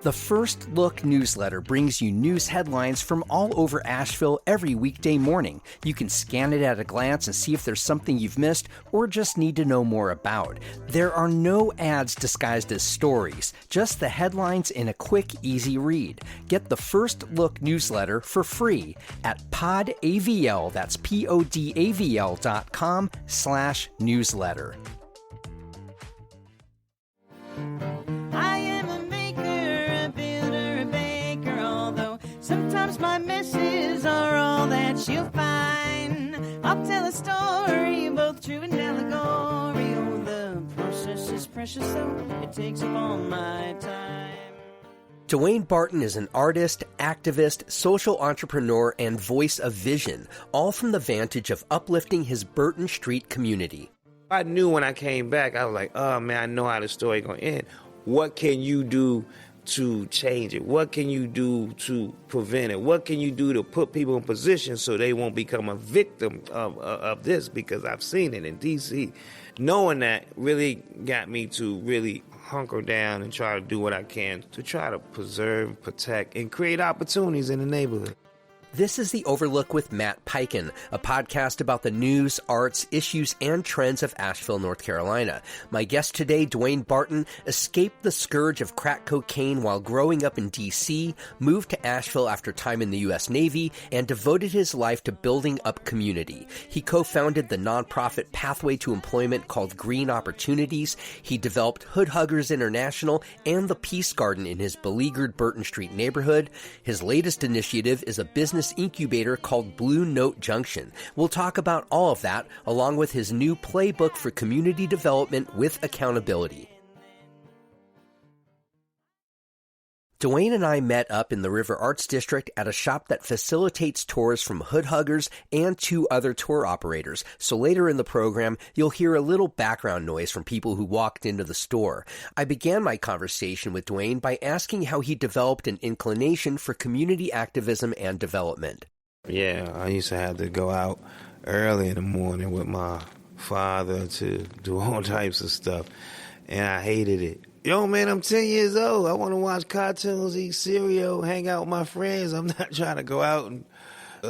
The First Look newsletter brings you news headlines from all over Asheville every weekday morning. You can scan it at a glance and see if there's something you've missed or just need to know more about. There are no ads disguised as stories, just the headlines in a quick, easy read. Get the First Look newsletter for free at podavl, that's podavl.com/newsletter. Sometimes my messes are all that you'll find. I'll tell a story, both true and allegory. Oh, the process is precious, so it takes up all my time. Dewayne Barton is an artist, activist, social entrepreneur, and voice of vision, all from the vantage of uplifting his Burton Street community. I knew when I came back, I was like, oh man, I know how the story going to end. What can you do to change it? What can you do to prevent it? What can you do to put people in position so they won't become a victim of this? Because I've seen it in D.C. Knowing that really got me to really hunker down and try to do what I can to try to preserve, protect, and create opportunities in the neighborhood. This is The Overlook with Matt Peiken, a podcast about the news, arts, issues, and trends of Asheville, North Carolina. My guest today, Dewayne Barton, escaped the scourge of crack cocaine while growing up in D.C., moved to Asheville after time in the U.S. Navy, and devoted his life to building up community. He co-founded the nonprofit pathway to employment called Green Opportunities. He developed Hood Huggers International and the Peace Garden in his beleaguered Burton Street neighborhood. His latest initiative is a business incubator called Blue Note Junction. We'll talk about all of that, along with his new playbook for community development with accountability. Dewayne and I met up in the River Arts District at a shop that facilitates tours from Hood Huggers and 2 other tour operators. So later in the program, you'll hear a little background noise from people who walked into the store. I began my conversation with Dewayne by asking how he developed an inclination for community activism and development. Yeah, I used to have to go out early in the morning with my father to do all types of stuff, and I hated it. Yo, man, I'm 10 years old. I want to watch cartoons, eat cereal, hang out with my friends. I'm not trying to go out and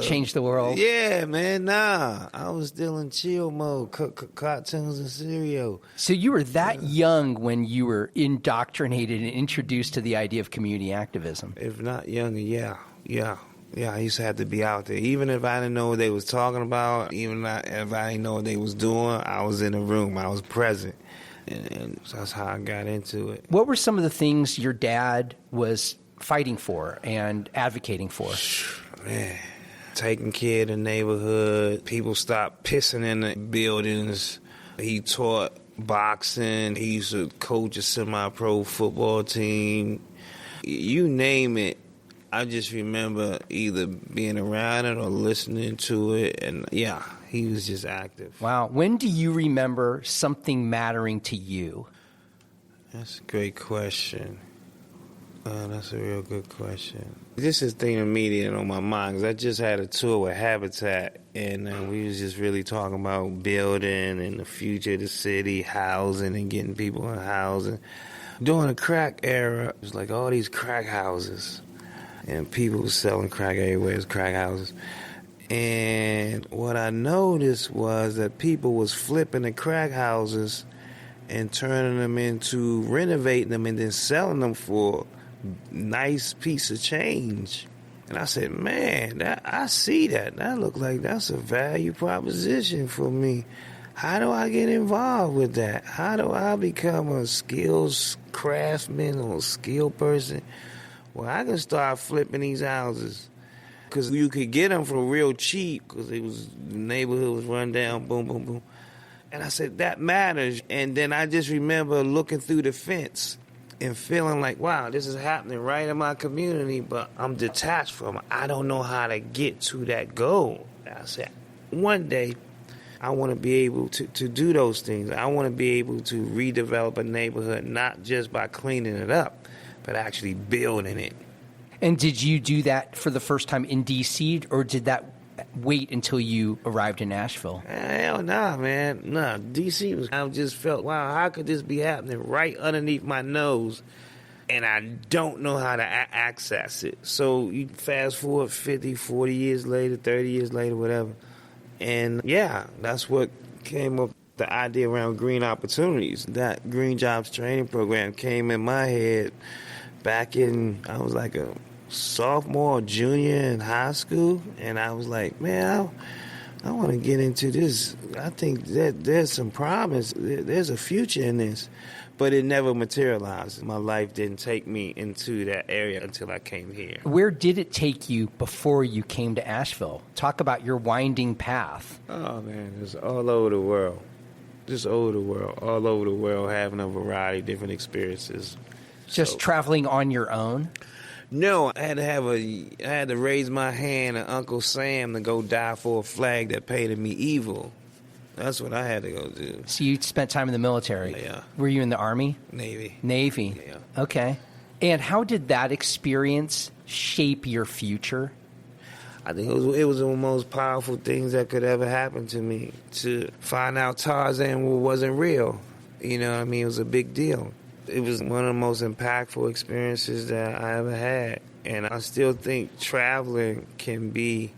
change the world. Yeah, man, nah. I was still in chill mode, cartoons and cereal. So you were that young when you were indoctrinated and introduced to the idea of community activism? If not younger, yeah. I used to have to be out there. Even if I didn't know what they was talking about, even if I didn't know what they was doing, I was in the room. I was present. And that's how I got into it. What were some of the things your dad was fighting for and advocating for? Man, taking care of the neighborhood. People stopped pissing in the buildings. He taught boxing. He used to coach a semi-pro football team. You name it. I just remember either being around it or listening to it. And yeah, he was just active. Wow. When do you remember something mattering to you? That's a great question. That's a real good question. This is the thing immediate on my mind, because I just had a tour with Habitat, and we was just really talking about building and the future of the city, housing and getting people in housing. During the crack era, it was like all these crack houses, and people were selling crack everywhere. It was crack houses. And what I noticed was that people was flipping the crack houses and turning them into renovating them and then selling them for nice piece of change. And I said, man, I see that. That look like that's a value proposition for me. How do I get involved with that? How do I become a skills craftsman or a skilled person? Well, I can start flipping these houses. Because you could get them for real cheap, because the neighborhood was run down, boom, boom, boom. And I said, that matters. And then I just remember looking through the fence and feeling like, wow, this is happening right in my community, but I'm detached from it. I don't know how to get to that goal. And I said, one day, I want to be able to do those things. I want to be able to redevelop a neighborhood, not just by cleaning it up, but actually building it. And did you do that for the first time in D.C., or did that wait until you arrived in Asheville? Hell nah, man. D.C. I just felt, wow, how could this be happening right underneath my nose? and I don't know how to access it. So you fast forward 50, 40 years later, 30 years later, whatever. And yeah, that's what came up, the idea around green opportunities. That Green Jobs Training Program came in my head back in, I was like a sophomore or junior in high school. And I was like, man, I want to get into this. I think that there's some promise. There's a future in this. But it never materialized. My life didn't take me into that area until I came here. Where did it take you before you came to Asheville? Talk about your winding path. Oh, man, it's all over the world. Just all over the world, having a variety of different experiences. Just traveling on your own? No, I had to raise my hand to Uncle Sam to go die for a flag that painted me evil. That's what I had to go do. So you spent time in the military? Yeah. Were you in the Army? Navy. Yeah. Okay. And how did that experience shape your future? I think it was one of the most powerful things that could ever happen to me, to find out Tarzan wasn't real. You know what I mean? It was a big deal. It was one of the most impactful experiences that I ever had. And I still think traveling can be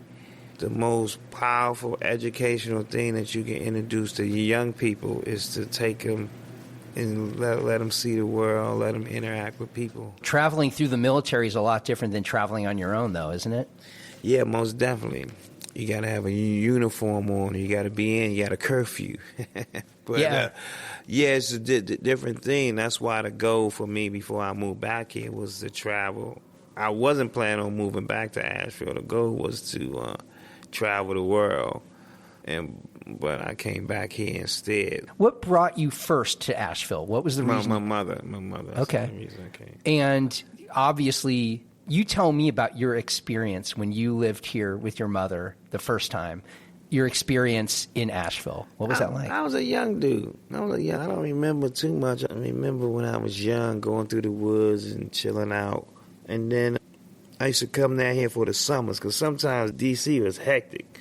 the most powerful educational thing that you can introduce to young people, is to take them and let them see the world, let them interact with people. Traveling through the military is a lot different than traveling on your own, though, isn't it? Yeah, most definitely. You got to have a uniform on. You got to be in. You got a curfew. But, yeah. It's a different thing. That's why the goal for me before I moved back here was to travel. I wasn't planning on moving back to Asheville. The goal was to travel the world, but I came back here instead. What brought you first to Asheville? What was the reason? My mother. That's okay. the reason I came. And obviously, you tell me about your experience when you lived here with your mother the first time. Your experience in Asheville. What was that like? I was a young dude. I don't remember too much. I remember when I was young, going through the woods and chilling out. And then I used to come down here for the summers, because sometimes D.C. was hectic.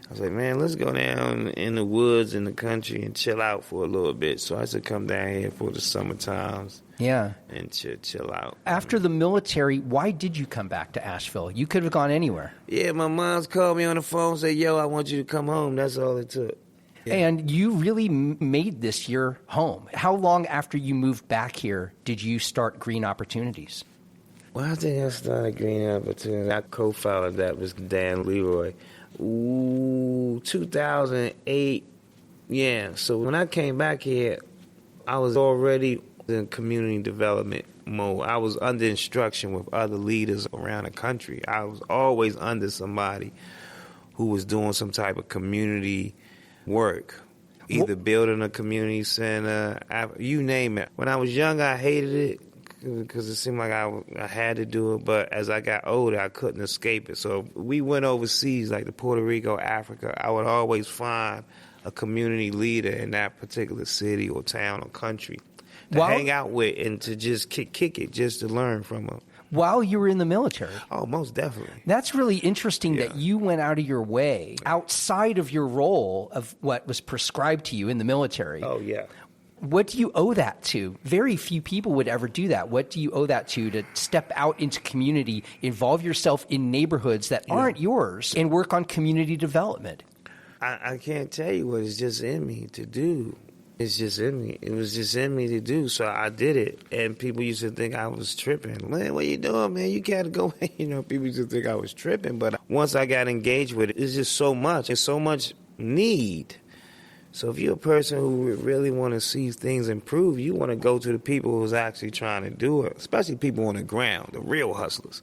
I was like, man, let's go down in the woods in the country and chill out for a little bit. So I used to come down here for the summer times. Yeah. And chill out. After the military, why did you come back to Asheville? You could have gone anywhere. Yeah, my mom's called me on the phone and said, yo, I want you to come home. That's all it took. Yeah. And you really made this your home. How long after you moved back here did you start Green Opportunities? Well, I think I started Green Opportunity. I co-founded that with Dan Leroy. 2008. Yeah, so when I came back here, I was already in community development mode. I was under instruction with other leaders around the country. I was always under somebody who was doing some type of community work, either building a community center, you name it. When I was young, I hated it, because it seemed like I had to do it, but as I got older, I couldn't escape it. So we went overseas, like to Puerto Rico, Africa. I would always find a community leader in that particular city or town or country to hang out with and to just kick it, just to learn from them. While you were in the military? Oh, most definitely. That's really interesting that you went out of your way, outside of your role of what was prescribed to you in the military. Oh, yeah. What do you owe that to? Very few people would ever do that. What do you owe that to step out into community, involve yourself in neighborhoods that aren't yours, and work on community development? I can't tell you what is just in me to do. It's just in me. It was just in me to do, so I did it. And people used to think I was tripping. Man, what you doing, man? You gotta go. People used to think I was tripping. But once I got engaged with it, it's just so much. It's so much need. So if you're a person who really want to see things improve, you want to go to the people who's actually trying to do it, especially people on the ground, the real hustlers.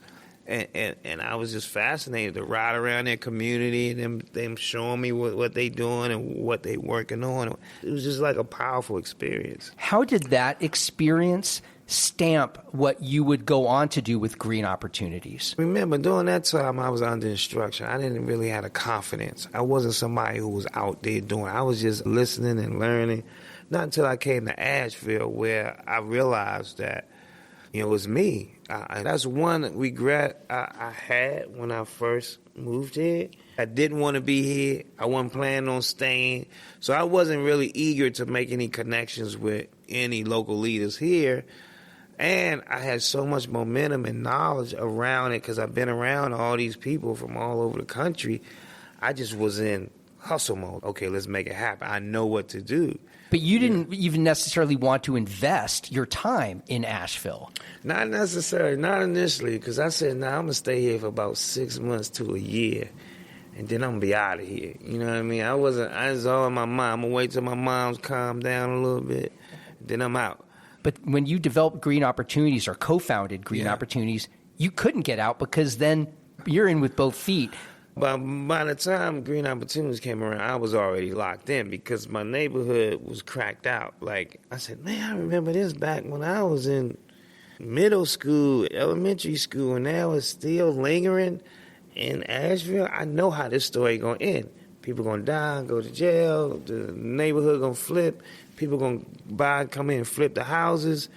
And I was just fascinated to ride around their community and them showing me what they doing and what they working on. It was just like a powerful experience. How did that experience stamp what you would go on to do with Green Opportunities? Remember, during that time, I was under instruction. I didn't really have a confidence. I wasn't somebody who was out there doing it. I was just listening and learning. Not until I came to Asheville where I realized that, it was me. That's one regret I had when I first moved here. I didn't want to be here. I wasn't planning on staying. So I wasn't really eager to make any connections with any local leaders here. And I had so much momentum and knowledge around it because I've been around all these people from all over the country. I just was in hustle mode. Okay, let's make it happen. I know what to do. But you didn't even necessarily want to invest your time in Asheville. Not necessarily, not initially, because I said, I'm going to stay here for about 6 months to a year, and then I'm going to be out of here. You know what I mean? I was all in my mind. I'm going to wait till my mom's calmed down a little bit, then I'm out. But when you developed Green Opportunities or co-founded Green Opportunities, you couldn't get out because then you're in with both feet. But by the time Green Opportunities came around, I was already locked in because my neighborhood was cracked out. Like, I said, man, I remember this back when I was in middle school, elementary school, and now it's still lingering in Asheville. I know how this story going to end. People going to die, go to jail, the neighborhood going to flip, people going to come in and flip the houses,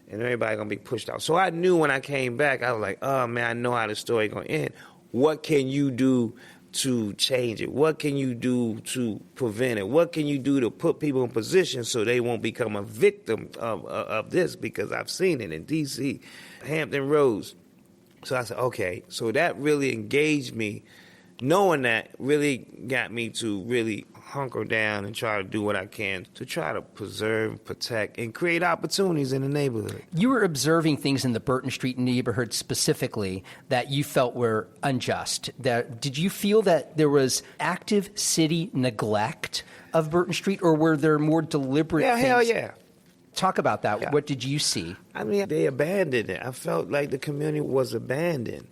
and everybody going to be pushed out. So I knew when I came back, I was like, oh, man, I know how the story going to end. What can you do to change it? What can you do to prevent it? What can you do to put people in position so they won't become a victim of this? Because I've seen it in D.C., Hampton Roads. So I said, okay. So that really engaged me. Knowing that really got me to really hunker down and try to do what I can to try to preserve, protect, and create opportunities in the neighborhood. You were observing things in the Burton Street neighborhood specifically that you felt were unjust. Did you feel that there was active city neglect of Burton Street, or were there more deliberate things? Hell yeah. Talk about that. Yeah. What did you see? I mean, they abandoned it. I felt like the community was abandoned.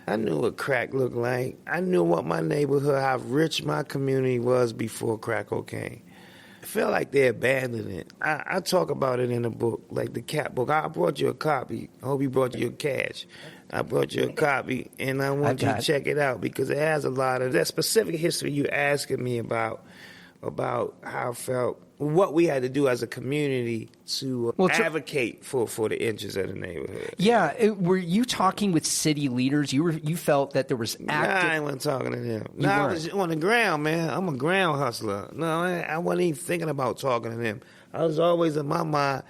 I knew what crack looked like. I knew what my neighborhood, how rich my community was before crack cocaine. I felt like they abandoned it. I talk about it in the book, like the cat book. I brought you a copy. I hope you brought you cash. I brought you a copy, and I want you to check it out because it has a lot of that specific history you're asking me about how I felt, what we had to do as a community to advocate for the interests of the neighborhood. Yeah, were you talking with city leaders? You felt that there was active... Nah, I wasn't talking to them. I was on the ground, man. I'm a ground hustler. No, I wasn't even thinking about talking to them. I was always in my mind,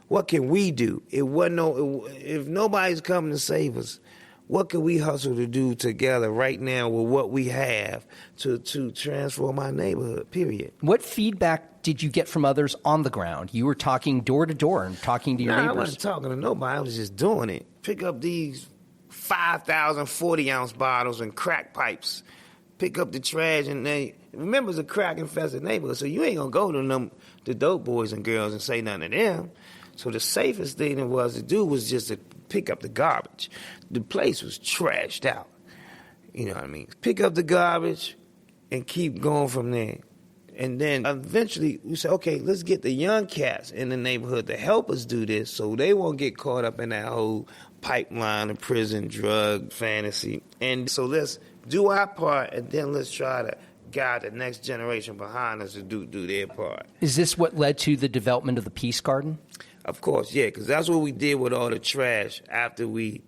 what can we do? If nobody's coming to save us, what can we hustle to do together right now with what we have to transform our neighborhood, period? What feedback did you get from others on the ground? You were talking door to door and talking to your neighbors. I wasn't talking to nobody. I was just doing it. Pick up these 5,000 40-ounce bottles and crack pipes. Pick up the trash. And remember, it's a crack-infested neighborhood, so you ain't going to go to the dope boys and girls and say nothing to them. So the safest thing it was to do was just to pick up the garbage. The place was trashed out. You know what I mean? Pick up the garbage and keep going from there. And then eventually we said, okay, let's get the young cats in the neighborhood to help us do this so they won't get caught up in that whole pipeline of prison, drug, fantasy. And so let's do our part, and then let's try to guide the next generation behind us to do their part. Is this what led to the development of the Peace Garden? Of course, yeah, because that's what we did with all the trash. After we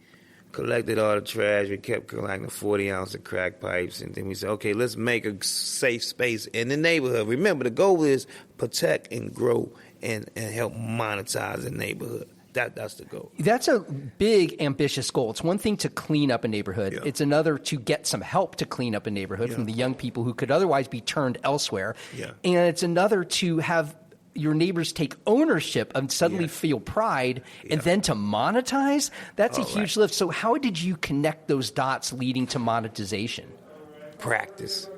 collected all the trash, we kept collecting 40 ounce of crack pipes, and then we said, okay, let's make a safe space in the neighborhood. Remember, the goal is protect and grow and help monetize the neighborhood. That's the goal. That's a big, ambitious goal. It's one thing to clean up a neighborhood. Yeah. It's another to get some help to clean up a neighborhood from the young people who could otherwise be turned elsewhere. Yeah. And it's another to have your neighbors take ownership and suddenly feel pride, and then to monetize, that's a huge lift. So how did you connect those dots leading to monetization? Practice.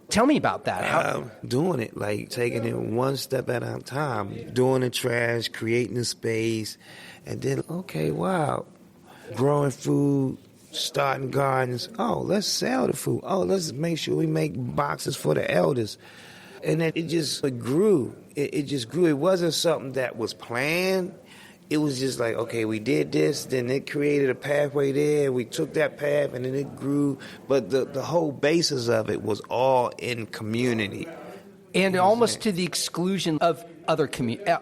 Tell me about that. Doing it, like taking it one step at a time, doing the trash, creating the space, and then, okay, wow, growing food, starting gardens. Oh, let's sell the food. Oh, let's make sure we make boxes for the elders. And then it grew. It just grew. It wasn't something that was planned. It was just like, okay, we did this, then it created a pathway there. We took that path, and then it grew. But the whole basis of it was all in community. And almost to the exclusion of other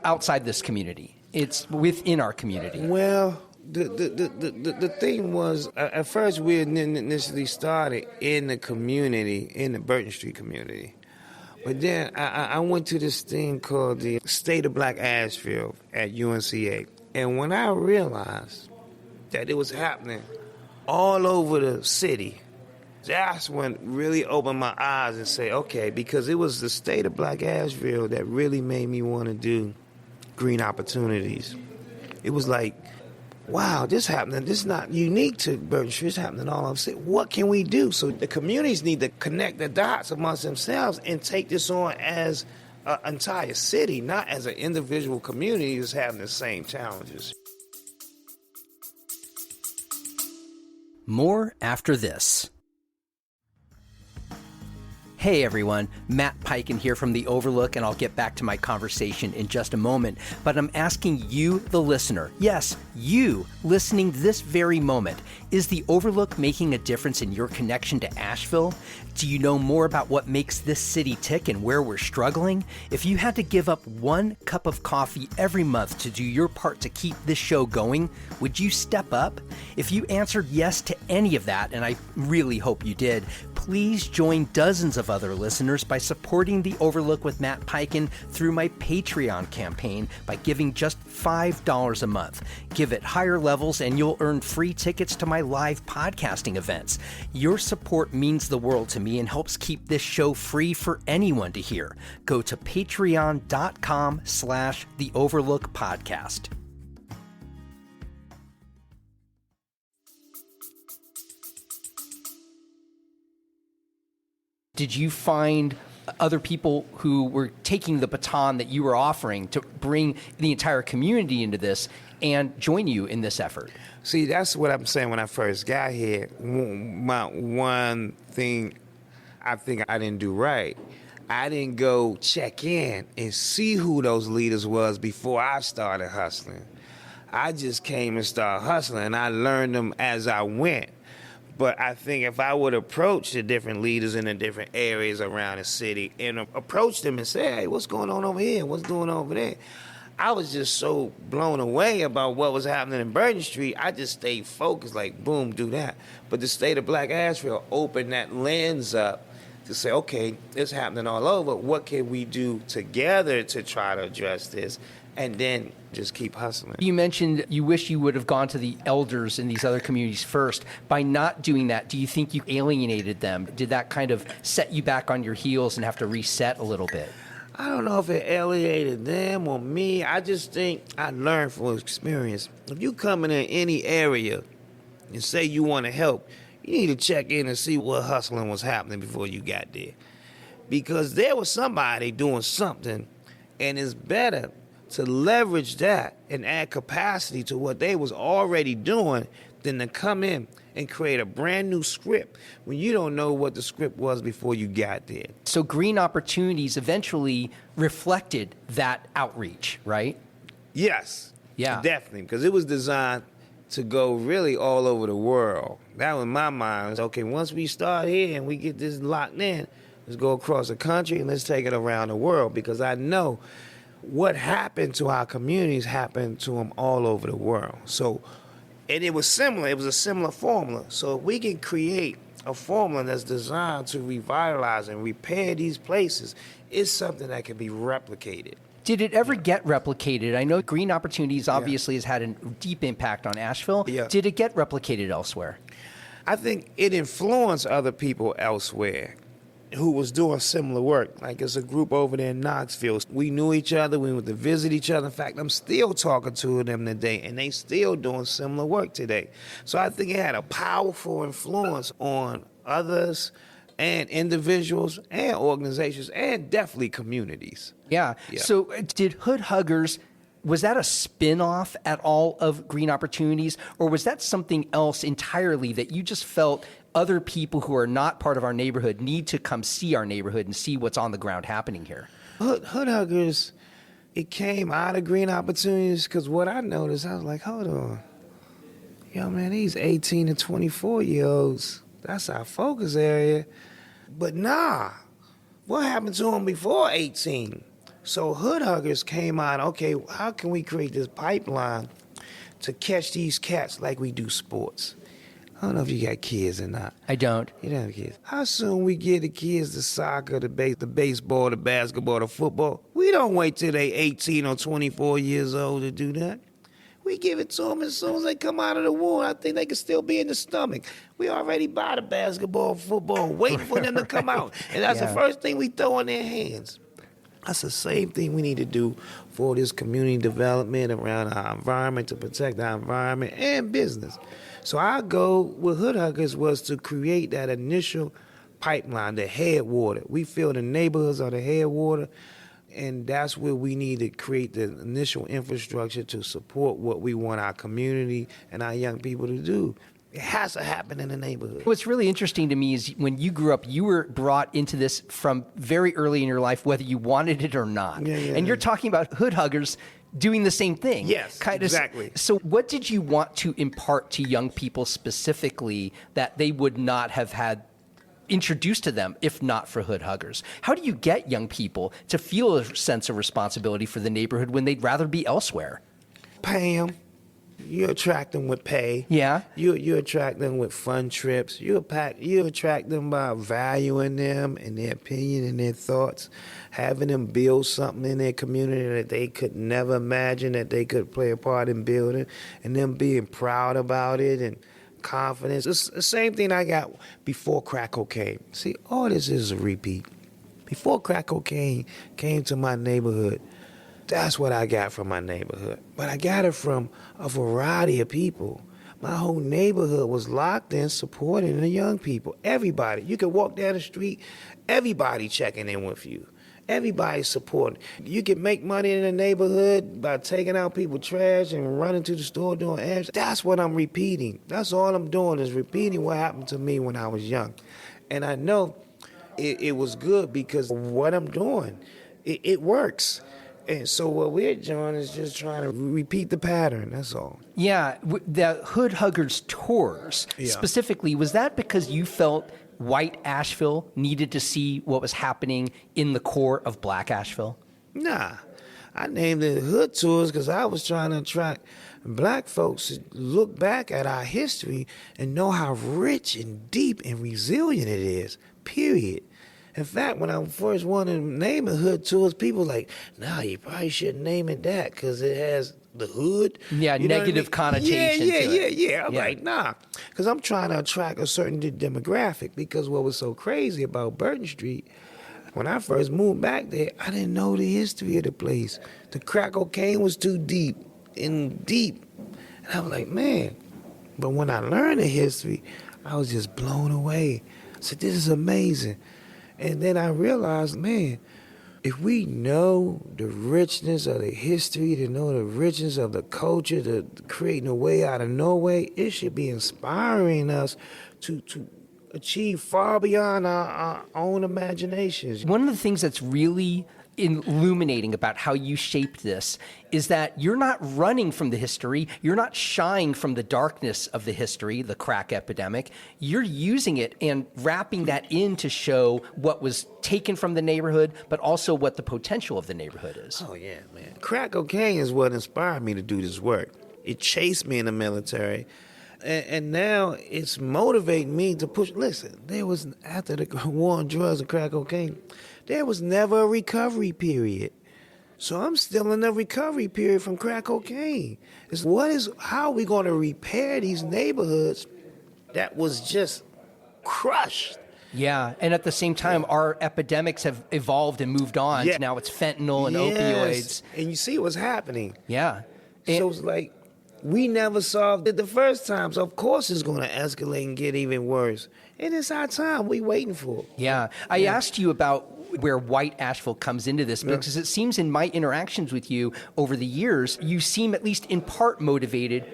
outside this community. It's within our community. Well, the thing was, at first we initially started in the community, in the Burton Street community. But then I went to this thing called the State of Black Asheville at UNCA. And when I realized that it was happening all over the city, that's when really opened my eyes and say, okay, because it was the state of Black Asheville that really made me want to do green opportunities. It was like, wow, this happening. This is not unique to Burton Street. It's happening all over the city. What can we do? So the communities need to connect the dots amongst themselves and take this on as an entire city, not as an individual community that's having the same challenges. More after this. Hey everyone, Matt Peiken here from The Overlook, and I'll get back to my conversation in just a moment. But I'm asking you, the listener, yes, you listening this very moment, is The Overlook making a difference in your connection to Asheville? Do you know more about what makes this city tick and where we're struggling? If you had to give up 1 cup of coffee every month to do your part to keep this show going, would you step up? If you answered yes to any of that, and I really hope you did, please join dozens of other listeners by supporting The Overlook with Matt Peiken through my Patreon campaign by giving just $5 a month. Give it higher levels and you'll earn free tickets to my live podcasting events. Your support means the world to me and helps keep this show free for anyone to hear. Go to patreon.com/The Overlook Podcast. Did you find other people who were taking the baton that you were offering to bring the entire community into this and join you in this effort? See, that's what I'm saying when I first got here. My one thing I think I didn't do right, I didn't go check in and see who those leaders was before I started hustling. I just came and started hustling, and I learned them as I went. But I think if I would approach the different leaders in the different areas around the city and approach them and say, hey, what's going on over here? What's going on over there? I was just so blown away about what was happening in Burton Street. I just stayed focused, like, boom, do that. But the state of Black Asheville opened that lens up to say, okay, it's happening all over. What can we do together to try to address this? And then just keep hustling. You mentioned you wish you would have gone to the elders in these other communities first. By not doing that, do you think you alienated them? Did that kind of set you back on your heels and have to reset a little bit? I don't know if it alienated them or me. I just think I learned from experience. If you come in any area and say you want to help, you need to check in and see what hustling was happening before you got there. Because there was somebody doing something, and it's better to leverage that and add capacity to what they was already doing than to come in and create a brand new script when you don't know what the script was before you got there. So green opportunities eventually reflected that outreach, right? Yes. Yeah. Definitely, because it was designed to go really all over the world. That was my mind. Okay, once we start here and we get this locked in, let's go across the country and let's take it around the world, because I know what happened to our communities happened to them all over the world. So, and it was similar. It was a similar formula. So if we can create a formula that's designed to revitalize and repair these places, it's something that can be replicated. Did it ever get replicated? I know Green Opportunities obviously has had a deep impact on Asheville. Yeah. Did it get replicated elsewhere? I think it influenced other people elsewhere who was doing similar work. Like, there's a group over there in Knoxville. We knew each other. We went to visit each other. In fact, I'm still talking to them today, and they still doing similar work today. So I think it had a powerful influence on others and individuals and organizations and definitely communities. Yeah. So did Hood Huggers, was that a spin-off at all of Green Opportunities, or was that something else entirely that you just felt other people who are not part of our neighborhood need to come see our neighborhood and see what's on the ground happening here? Hood Huggers, it came out of Green Opportunities, because what I noticed, I was like, hold on. Yo, man, these 18 to 24-year-olds, that's our focus area. But nah, what happened to them before 18? So Hood Huggers came out, okay, how can we create this pipeline to catch these cats like we do sports? I don't know if you got kids or not. I don't. You don't have kids. How soon we get the kids the soccer, the baseball, the basketball, the football? We don't wait till they 18 or 24 years old to do that. We give it to them as soon as they come out of the womb. I think they can still be in the stomach. We already buy the basketball, football, waiting for them to come out. And that's the first thing we throw in their hands. That's the same thing we need to do for this community development around our environment, to protect our environment and business. So our goal with Hood Huggers was to create that initial pipeline, the headwater. We feel the neighborhoods are the headwater, and that's where we need to create the initial infrastructure to support what we want our community and our young people to do. It has to happen in the neighborhood. What's really interesting to me is when you grew up, you were brought into this from very early in your life, whether you wanted it or not. And you're talking about Hood Huggers doing the same thing. Yes, exactly. So what did you want to impart to young people specifically that they would not have had introduced to them if not for Hood Huggers? How do you get young people to feel a sense of responsibility for the neighborhood when they'd rather be elsewhere? Pay them. You attract them with pay. Yeah. You attract them with fun trips. You attract them by valuing them and their opinion and their thoughts, having them build something in their community that they could never imagine that they could play a part in building, and them being proud about it and confidence. It's the same thing I got before crack cocaine. See, all this is a repeat. Before crack cocaine came to my neighborhood, that's what I got from my neighborhood. But I got it from a variety of people. My whole neighborhood was locked in supporting the young people. Everybody. You could walk down the street, everybody checking in with you. Everybody supporting. You can make money in the neighborhood by taking out people's trash and running to the store doing errands. That's what I'm repeating. That's all I'm doing is repeating what happened to me when I was young. And I know it was good because what I'm doing, it works. And so what we're doing is just trying to repeat the pattern, that's all. Yeah, the Hood Huggers tours, specifically, was that because you felt white Asheville needed to see what was happening in the core of black Asheville? Nah, I named it Hood Tours because I was trying to attract black folks to look back at our history and know how rich and deep and resilient it is, period. In fact, when I first wanted to name it Hood Tours, people were like, nah, you probably shouldn't name it that because it has the hood. Yeah, you know negative connotation. Yeah. I'm like, nah, because I'm trying to attract a certain demographic because what was so crazy about Burton Street, when I first moved back there, I didn't know the history of the place. The crack cocaine was too deep. And I was like, man. But when I learned the history, I was just blown away. I said, this is amazing. And then I realized, man, if we know the richness of the history, to know the richness of the culture, to creating a way out of no way, it should be inspiring us to achieve far beyond our own imaginations. One of the things that's really illuminating about how you shaped this is that you're not running from the history, you're not shying from the darkness of the history, the crack epidemic. You're using it and wrapping that in to show what was taken from the neighborhood, but also what the potential of the neighborhood is. Oh yeah, man. Crack cocaine is what inspired me to do this work. It chased me in the military. And now it's motivating me to push. Listen, there was, after the war on drugs and crack cocaine, there was never a recovery period. So I'm still in the recovery period from crack cocaine. How are we going to repair these neighborhoods that was just crushed? Yeah, and at the same time, our epidemics have evolved and moved on. Yeah. Now it's fentanyl and opioids. And you see what's happening. Yeah. So it's like, we never solved it the first time, so of course it's going to escalate and get even worse. And it's our time. We waiting for it. Yeah. I asked you about where white Asheville comes into this because it seems in my interactions with you over the years, you seem at least in part motivated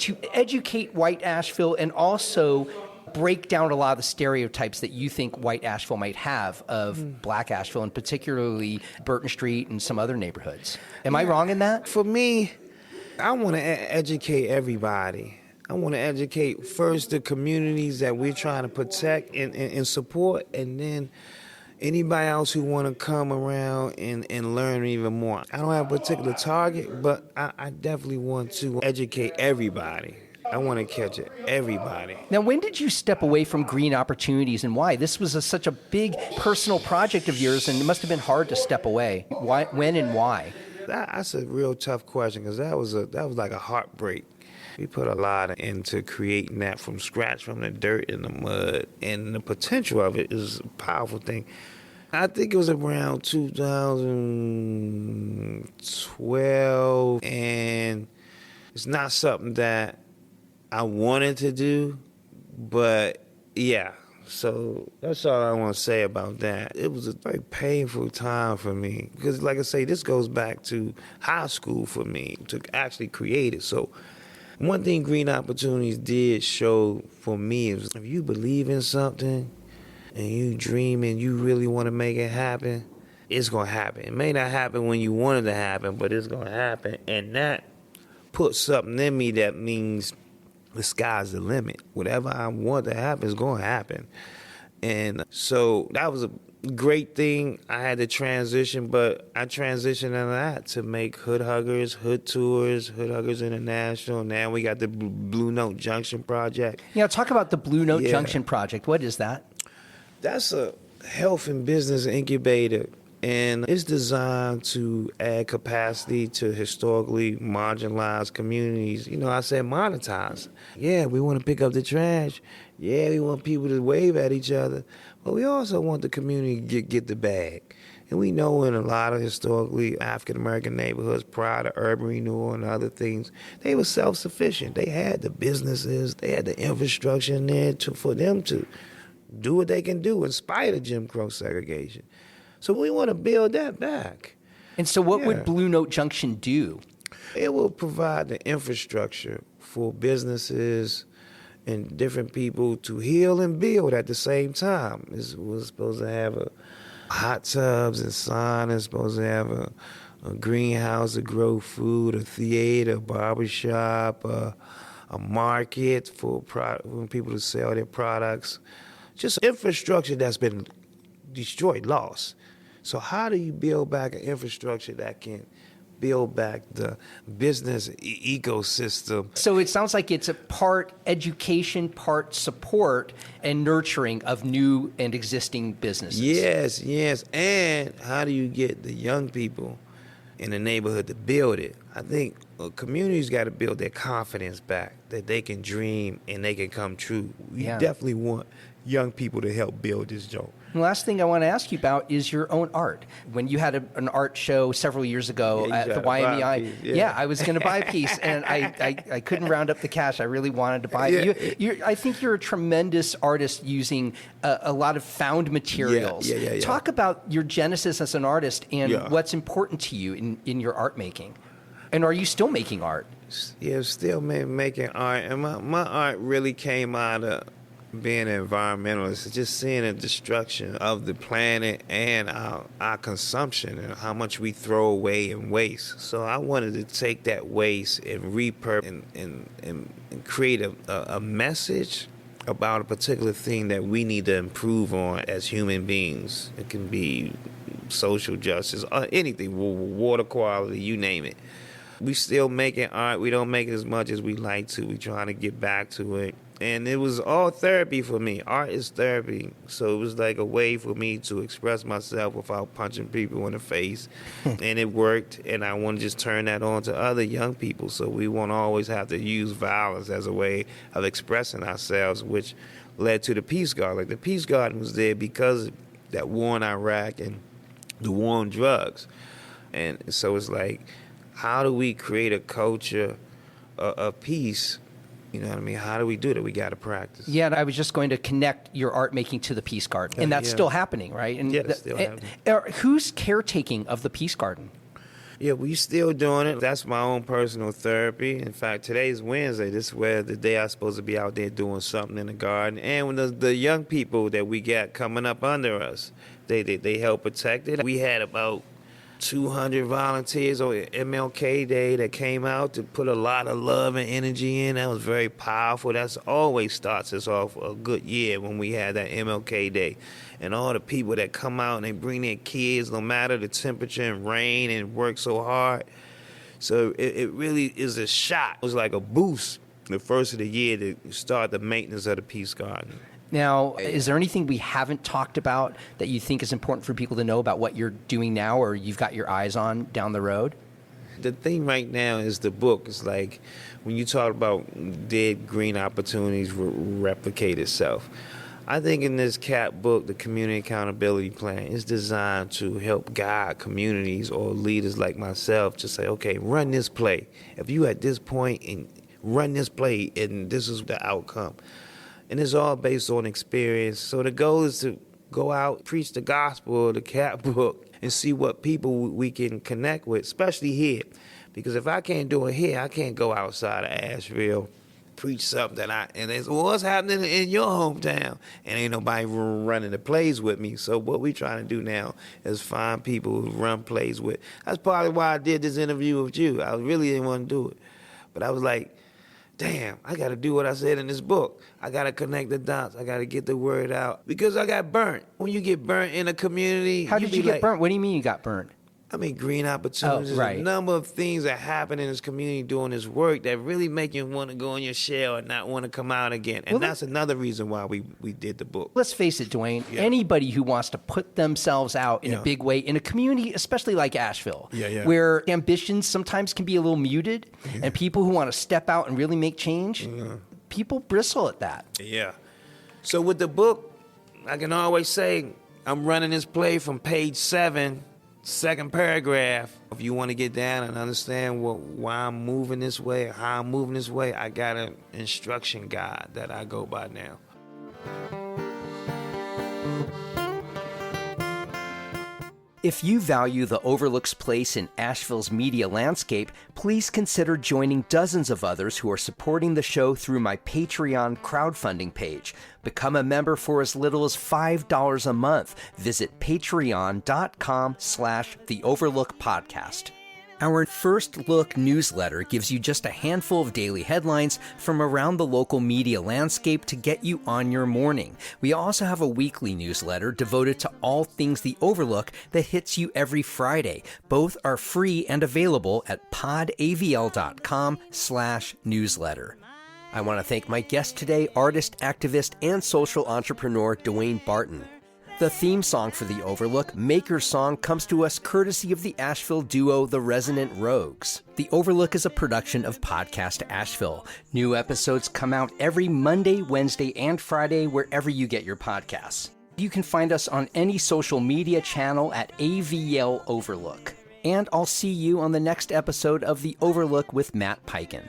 to educate white Asheville and also break down a lot of the stereotypes that you think white Asheville might have of black Asheville, and particularly Burton Street and some other neighborhoods. Am I wrong in that? For me, I want to educate everybody. I want to educate first the communities that we're trying to protect and support, and then anybody else who want to come around and learn even more. I don't have a particular target, but I definitely want to educate everybody. I want to catch it, everybody. Now, when did you step away from Green Opportunities and why? This was such a big personal project of yours, and it must have been hard to step away. Why, when and why? That's a real tough question because that was like a heartbreak. We put a lot into creating that from scratch, from the dirt and the mud, and the potential of it is a powerful thing. I think it was around 2012, and it's not something that I wanted to do, but yeah. So that's all I want to say about that. It was a very painful time for me because, like I say, this goes back to high school for me to actually create it. So one thing Green Opportunities did show for me is if you believe in something and you dream and you really want to make it happen, it's going to happen. It may not happen when you want it to happen, but it's going to happen. And that puts something in me that means the sky's the limit. Whatever I want to happen is going to happen. And so that was a great thing. I had to transition, but I transitioned into that to make Hood Huggers, Hood Tours, Hood Huggers International. Now we got the Blue Note Junction Project. Yeah, talk about the Blue Note Junction Project. What is that? That's a health and business incubator, and it's designed to add capacity to historically marginalized communities. You know, I said monetize. Yeah, we want to pick up the trash. Yeah, we want people to wave at each other. But we also want the community to get the bag. And we know in a lot of historically African-American neighborhoods prior to urban renewal and other things, they were self-sufficient. They had the businesses, they had the infrastructure in there for them to do what they can do in spite of Jim Crow segregation. So we want to build that back. And so what would Blue Note Junction do? It will provide the infrastructure for businesses and different people to heal and build at the same time. We're supposed to have hot tubs and saunas, supposed to have a greenhouse to grow food, a theater, a barbershop, a market for people to sell their products. Just infrastructure that's been destroyed, lost. So how do you build back an infrastructure that can build back the business ecosystem? So it sounds like it's a part education, part support and nurturing of new and existing businesses. Yes. And how do you get the young people in the neighborhood to build it? I think communities got to build their confidence back, that they can dream and they can come true. We definitely want young people to help build this joint. The last thing I want to ask you about is your own art. When you had an art show several years ago at the YMEI, I was going to buy a piece, and I couldn't round up the cash. I really wanted to buy it. I think you're a tremendous artist using a lot of found materials. Talk about your genesis as an artist and what's important to you in your art making. And are you still making art? Yeah, still making art. And my art really came out of being an environmentalist, just seeing the destruction of the planet and our consumption and how much we throw away and waste. So I wanted to take that waste and repurpose and create a message about a particular thing that we need to improve on as human beings. It can be social justice, anything, water quality, you name it. We still making art. We don't make it as much as we like to. We trying to get back to it. And it was all therapy for me. Art is therapy. So it was like a way for me to express myself without punching people in the face. And it worked. And I want to just turn that on to other young people. So we won't always have to use violence as a way of expressing ourselves, which led to the Peace Garden. Like the Peace Garden was there because of that war in Iraq and the war on drugs. And so it's like, how do we create a culture of peace? You know what I mean? How do we do that? We got to practice. Yeah, and I was just going to connect your art making to the Peace Garden. And that's still happening, right? And it's still happening. Who's caretaking of the Peace Garden? Yeah, we still doing it. That's my own personal therapy. In fact, today's Wednesday. This is where the day I'm supposed to be out there doing something in the garden. And when the young people that we got coming up under us, they help protect it. We had about 200 volunteers on MLK Day that came out to put a lot of love and energy in. That was very powerful. That's always starts us off a good year when we had that MLK Day. And all the people that come out and they bring their kids, no matter the temperature and rain, and work so hard. So it really is a shot. It was like a boost the first of the year to start the maintenance of the Peace Garden. Now, is there anything we haven't talked about that you think is important for people to know about what you're doing now or you've got your eyes on down the road? The thing right now is the book. It's like when you talk about dead green opportunities replicate itself. I think in this CAP book, the Community Accountability Plan is designed to help guide communities or leaders like myself to say, okay, run this play. If you at this point and run this play and this is the outcome. And it's all based on experience. So the goal is to go out, preach the gospel of the CAP book, and see what people we can connect with, especially here. Because if I can't do it here, I can't go outside of Asheville, preach something and it's what's happening in your hometown. And ain't nobody running the plays with me. So what we trying to do now is find people who run plays with. That's probably why I did this interview with you. I really didn't want to do it. But I was like, damn, I got to do what I said in this book. I got to connect the dots. I got to get the word out. Because I got burnt. When you get burnt in a community... How did you get burnt? What do you mean you got burnt? I mean, green opportunities. Oh, right. A number of things that happen in this community doing this work that really make you want to go in your shell and not want to come out again. And that's another reason why we did the book. Let's face it, Dewayne. Yeah. Anybody who wants to put themselves out in a big way in a community, especially like Asheville, where ambitions sometimes can be a little muted, and people who want to step out and really make change, people bristle at that. Yeah. So with the book, I can always say I'm running this play from page 7, second paragraph. If you want to get down and understand why I'm moving this way, how I'm moving this way, I got an instruction guide that I go by now. If you value the Overlook's place in Asheville's media landscape, please consider joining dozens of others who are supporting the show through my Patreon crowdfunding page. Become a member for as little as $5 a month. Visit patreon.com/The Overlook Podcast. Our First Look newsletter gives you just a handful of daily headlines from around the local media landscape to get you on your morning. We also have a weekly newsletter devoted to all things The Overlook that hits you every Friday. Both are free and available at podavl.com/newsletter. I want to thank my guest today, artist, activist, and social entrepreneur Dewayne Barton. The theme song for The Overlook, Maker's Song, comes to us courtesy of the Asheville duo The Resonant Rogues. The Overlook is a production of Podcast Asheville. New episodes come out every Monday, Wednesday, and Friday wherever you get your podcasts. You can find us on any social media channel at AVL Overlook. And I'll see you on the next episode of The Overlook with Matt Peiken.